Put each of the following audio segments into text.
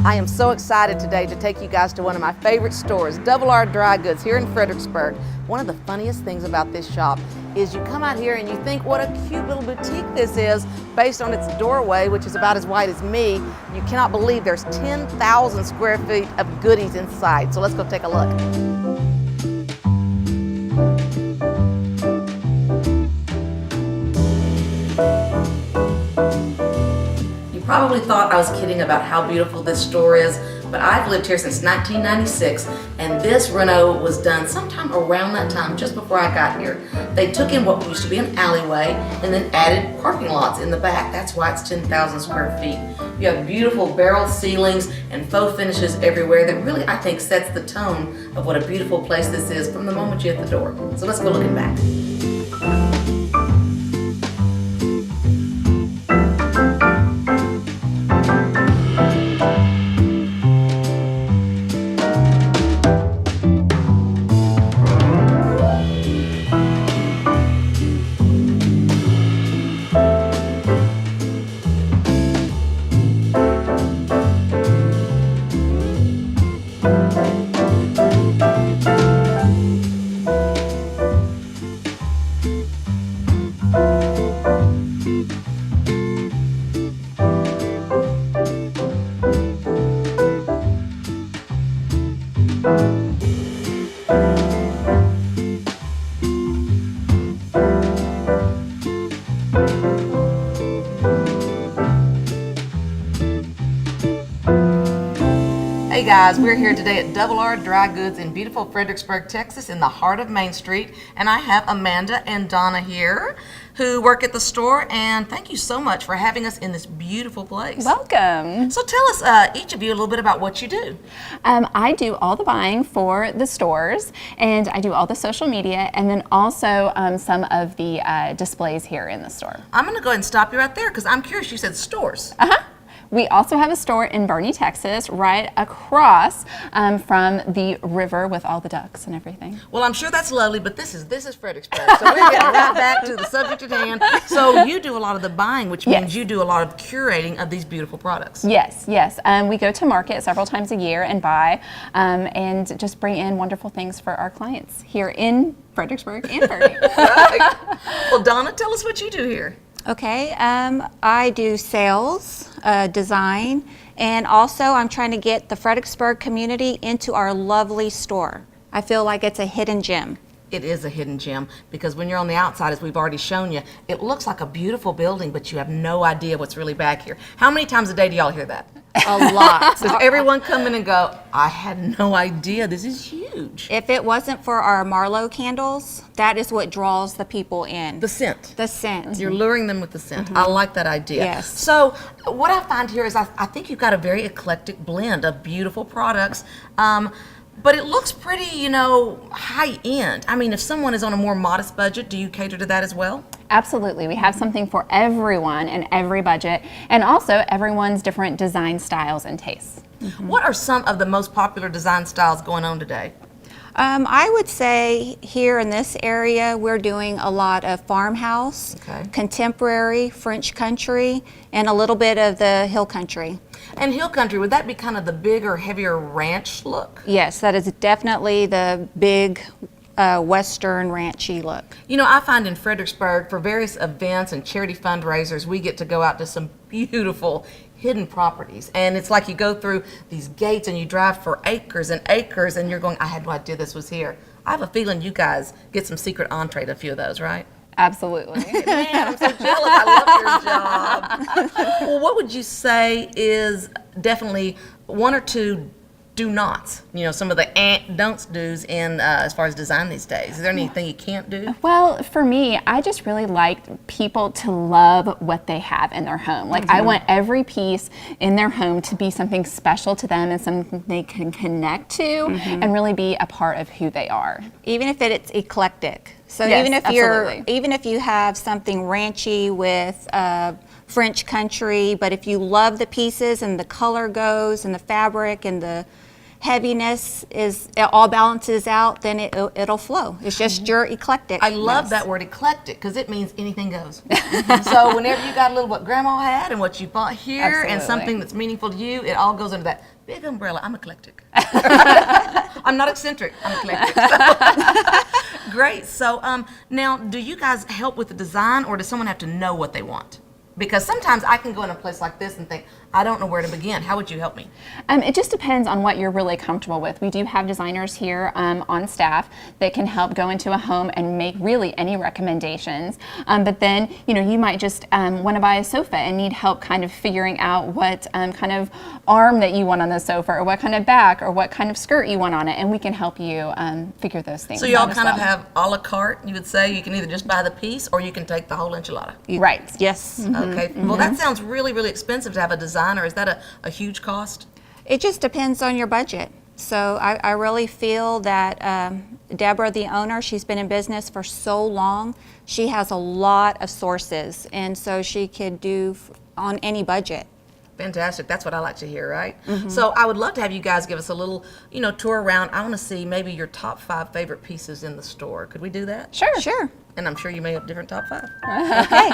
I am so excited today to take you guys to one of my favorite stores, Double R Drygoods here in Fredericksburg. One of the funniest things about this shop is you come out here and you think what a cute little boutique this is based on its doorway, which is about as wide as me. You cannot believe there's 10,000 square feet of goodies inside. So let's go take a look. Probably thought I was kidding about how beautiful this store is, but I've lived here since 1996, and this reno was done sometime around that time, just before I got here. They took in what used to be an alleyway and then added parking lots in the back. That's why it's 10,000 square feet. You have beautiful barrel ceilings and faux finishes everywhere that really, I think, sets the tone of what a beautiful place this is from the moment you hit the door. So let's go looking back. Hey guys, we're here today at Double R Drygoods in beautiful Fredericksburg, Texas, in the heart of Main Street. And I have Amanda and Donna here who work at the store. And thank you so much for having us in this beautiful place. Welcome. So tell us, each of you, a little bit about what you do. I do all the buying for the stores, and I do all the social media, and then also some of the displays here in the store. I'm going to go ahead and stop you right there because I'm curious. You said stores. We also have a store in Boerne, Texas, right across from the river with all the ducks and everything. Well, I'm sure that's lovely, but this is Fredericksburg, so we're getting right back to the subject at hand. So you do a lot of the buying, which means you do a lot of curating of these beautiful products. Yes. We go to market several times a year and buy and just bring in wonderful things for our clients here in Fredericksburg and Boerne. Right. Well, Donna, tell us what you do here. Okay, I do sales, design, and also I'm trying to get the Fredericksburg community into our lovely store. I feel like it's a hidden gem. It is a hidden gem because when you're on the outside, as we've already shown you, it looks like a beautiful building, but you have no idea what's really back here. How many times a day do y'all hear that? A lot. Does everyone come in and go, I had no idea, this is huge? If it wasn't for our Marlowe candles, that is what draws the people in. The scent. The scent. You're luring them with the scent. I like that idea. Yes. So what I find here is I think you've got a very eclectic blend of beautiful products. But it looks pretty, high end. I mean, if someone is on a more modest budget, do you cater to that as well? Absolutely. We have something for everyone and every budget, and also everyone's different design styles and tastes. What are some of the most popular design styles going on today? I would say here in this area, we're doing a lot of farmhouse, contemporary, French country, and a little bit of the hill country. And hill country, would that be kind of the bigger, heavier ranch look? Yes, that is definitely the big Western ranchy look. I find in Fredericksburg, for various events and charity fundraisers, we get to go out to some beautiful hidden properties. And it's like you go through these gates and you drive for acres and acres and you're going, I had no idea this was here. I have a feeling you guys get some secret entree to a few of those, right? Absolutely. Man, I'm so jealous. I love your job. Well, what would you say is definitely one or two do nots? Some of the don'ts do's in as far as design these days. Is there anything you can't do? Well, for me, I just really like people to love what they have in their home. Like I want every piece in their home to be something special to them and something they can connect to and really be a part of who they are. Even if it's eclectic. So Yes, even if you have something ranchy with French country, but if you love the pieces and the color goes and the fabric and heaviness is, it all balances out, then it'll flow. It's just your eclectic. I love that word eclectic because it means anything goes. So whenever you got a little what grandma had and what you bought here and Absolutely. something that's meaningful to you, it all goes under that big umbrella. I'm eclectic. I'm not eccentric. I'm eclectic. Great. So now, do you guys help with the design, or does someone have to know what they want? Because sometimes I can go in a place like this and think, I don't know where to begin. How would you help me? It just depends on what you're really comfortable with. We do have designers here on staff that can help go into a home and make really any recommendations. But then, you might just want to buy a sofa and need help kind of figuring out what kind of arm that you want on the sofa, or what kind of back, or what kind of skirt you want on it, and we can help you figure those things out. So y'all as kind of well. have a la carte, you would say? You can either just buy the piece or you can take the whole enchilada. Right. Yes. Okay. Well, that sounds really, really expensive to have a designer. Is that a huge cost? It just depends on your budget. So I really feel that Deborah, the owner, she's been in business for so long. She has a lot of sources, and so she could do on any budget. Fantastic. That's what I like to hear, right? So I would love to have you guys give us a little, tour around. I want to see maybe your top 5 favorite pieces in the store. Could we do that? Sure. Sure. And I'm sure you may have different top 5. Okay.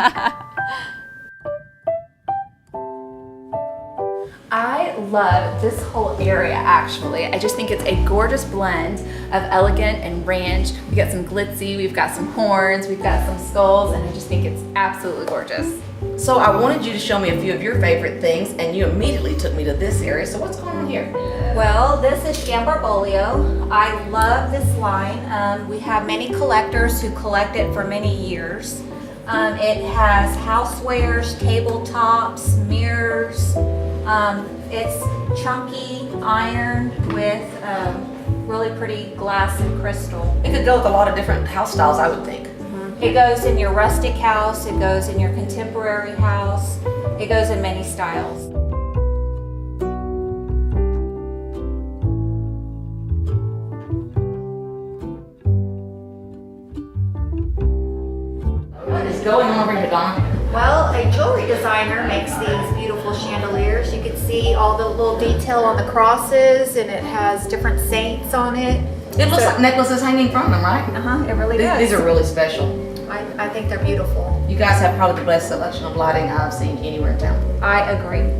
I love this whole area, actually. I just think it's a gorgeous blend of elegant and ranch. We got some glitzy, we've got some horns, we've got some skulls, and I just think it's absolutely gorgeous. So I wanted you to show me a few of your favorite things, and you immediately took me to this area. So what's going on here? Well, this is Shambarbolio. I love this line. We have many collectors who collect it for many years. It has housewares, tabletops, mirrors. It's chunky iron with really pretty glass and crystal. It could go with a lot of different house styles, I would think. It goes in your rustic house, it goes in your contemporary house, it goes in many styles. What is going on over here, Donna? Well, a jewelry designer makes these beautiful chandeliers. You can see all the little detail on the crosses, and it has different saints on it. It looks like necklaces hanging from them, right? It really does. These are really special. I think they're beautiful. You guys have probably the best selection of lighting I've seen anywhere in town. I agree.